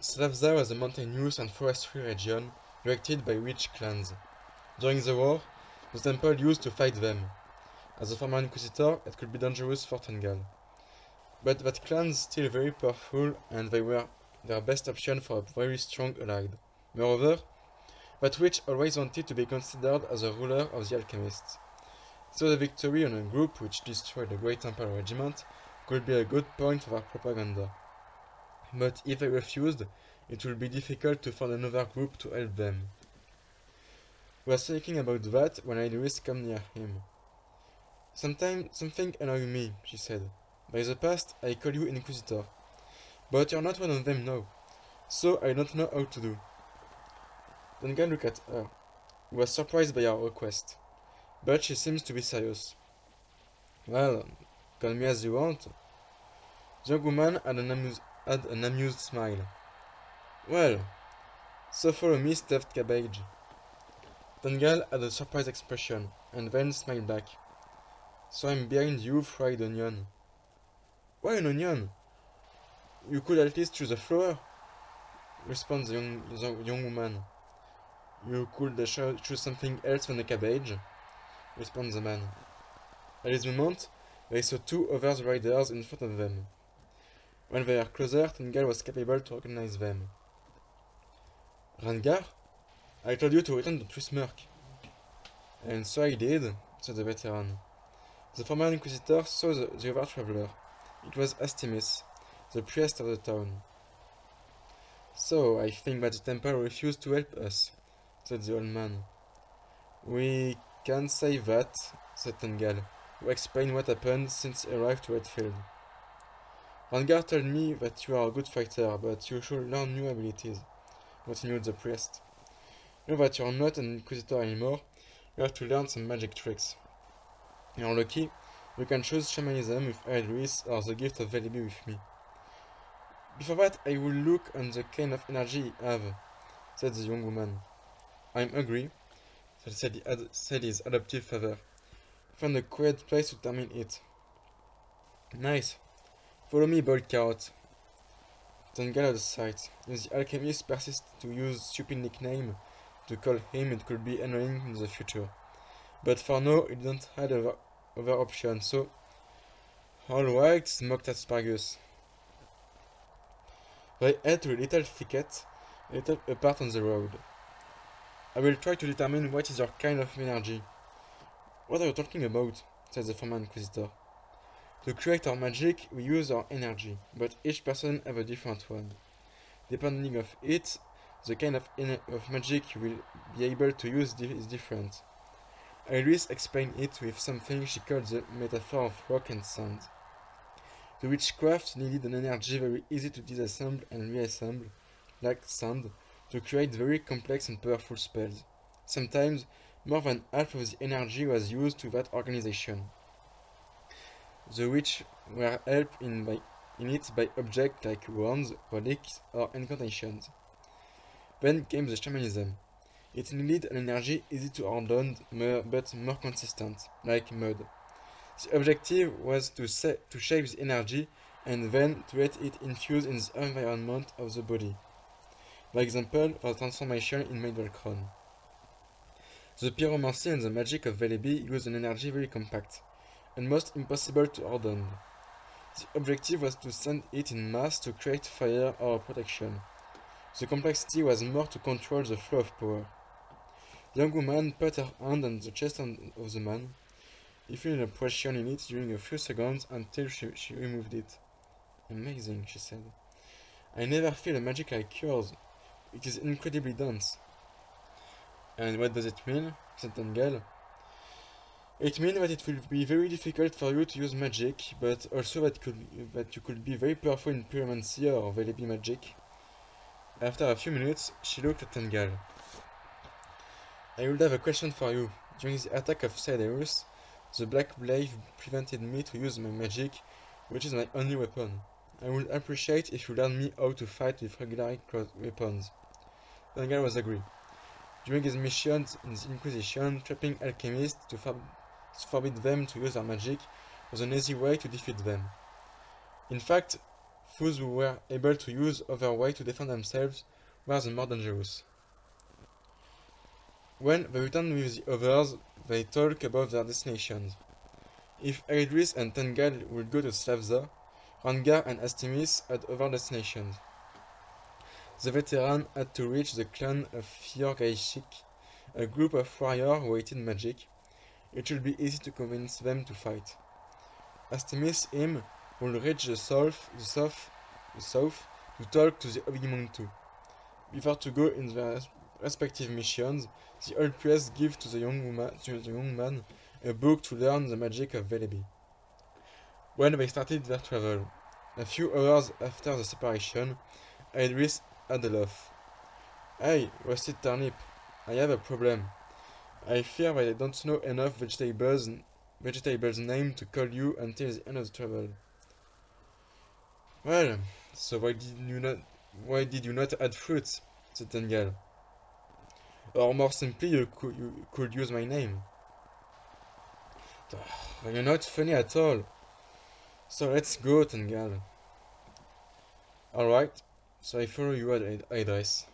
Slavvza was a mountainous and forestry region directed by witch clans. During the war, the temple used to fight them. As a former inquisitor, it could be dangerous for Tungal. But that clans still very powerful and they were their best option for a very strong ally. Moreover, that witch always wanted to be considered as a ruler of the alchemists. So the victory on a group which destroyed a great temple regiment could be a good point for their propaganda. But if they refused, it would be difficult to find another group to help them. He was thinking about that when Aedris came near him. Something annoys me, she said. By the past, I call you Inquisitor. But you're not one of them now, so I don't know how to do. Tungal looked at her. He was surprised by her request. But she seems to be serious. Well, call me as you want. The young woman had an amused smile. Well, so follow me, stuffed cabbage. Tungal had a surprised expression, and then smiled back. So I'm behind you, fried onion. Why an onion? You could at least choose a flower, responds the young woman. You could choose something else than a cabbage, responds the man. At this moment, they saw two other riders in front of them. When they were closer, Tungal was capable to recognize them. Rangar? I told you to return to Twismurk. And so I did, said the veteran. The former inquisitor saw the other traveler. It was Astimis, the priest of the town. So, I think that the temple refused to help us, said the old man. We can't say that, said Tungal, who explained what happened since he arrived to Redfield. Rangar told me that you are a good fighter, but you should learn new abilities, continued the priest. Now that you are not an inquisitor anymore, you have to learn some magic tricks. You're lucky, you can choose shamanism with Aedris or the gift of Velibi with me. Before that, I will look on the kind of energy you have, said the young woman. I'm hungry, said his adoptive father. Find a quiet place to determine it. Nice. Follow me, bold carrot. Tungal had a sight. If the alchemist persisted to use stupid nickname to call him, it could be annoying in the future. But for now, he didn't have other option, so... Alright, smoked asparagus. They head to a little thicket, a little apart on the road. I will try to determine what is your kind of energy. What are you talking about? Said the former inquisitor. To create our magic, we use our energy, but each person has a different one. Depending on it, the kind of magic you will be able to use is different. Iris explained it with something she called the metaphor of rock and sand. The witchcraft needed an energy very easy to disassemble and reassemble, like sand, to create very complex and powerful spells. Sometimes, more than half of the energy was used to that organization. The witch were helped in it by objects like wands, relics, or incantations. Then came the shamanism. It needed an energy easy to handle but more consistent, like mud. The objective was to shape the energy and then to let it infuse in the environment of the body. For example, for the transformation in Maidel Crown. The pyromancy and the magic of Velibi use an energy very compact, almost impossible to harden. The objective was to send it in mass to create fire or protection. The complexity was more to control the flow of power. The young woman put her hand on the chest of the man. He felt an oppression in it during a few seconds until she removed it. Amazing, she said. I never feel a magic like yours. It is incredibly dense. And what does it mean? Said Tungal. It means that it will be very difficult for you to use magic, but also that you could be very powerful in pyromancy or Velibi magic. After a few minutes, she looked at Tungal. I would have a question for you. During the attack of Aedris, the Black Blade prevented me to use my magic, which is my only weapon. I would appreciate if you learned me how to fight with regular weapons. Tungal was agree. During his missions in the Inquisition, trapping alchemists to forbid them to use their magic was an easy way to defeat them. In fact, Those who were able to use other ways to defend themselves were the more dangerous. When they returned with the others, they talked about their destinations. If Aedris and Tungal would go to Slavvza, Rangar and Astimis had other destinations. The veteran had to reach the clan of Fjorgaishik, a group of warriors who hated magic. It should be easy to convince them to fight. Astimis him will reach the south to talk to the Obigimuntu. Before to go in their respective missions, the old priest gives to the young man a book to learn the magic of Velebi. When they started their travel, a few hours after the separation, Aedris had a laugh. Hey, roasted turnip, I have a problem. I fear that I don't know enough vegetables name to call you until the end of the travel. Well, so why did you not add fruits? Said Tengal. Or more simply, you could use my name. You're not funny at all. So let's go, Tengal. Alright, so I follow you at Aedris.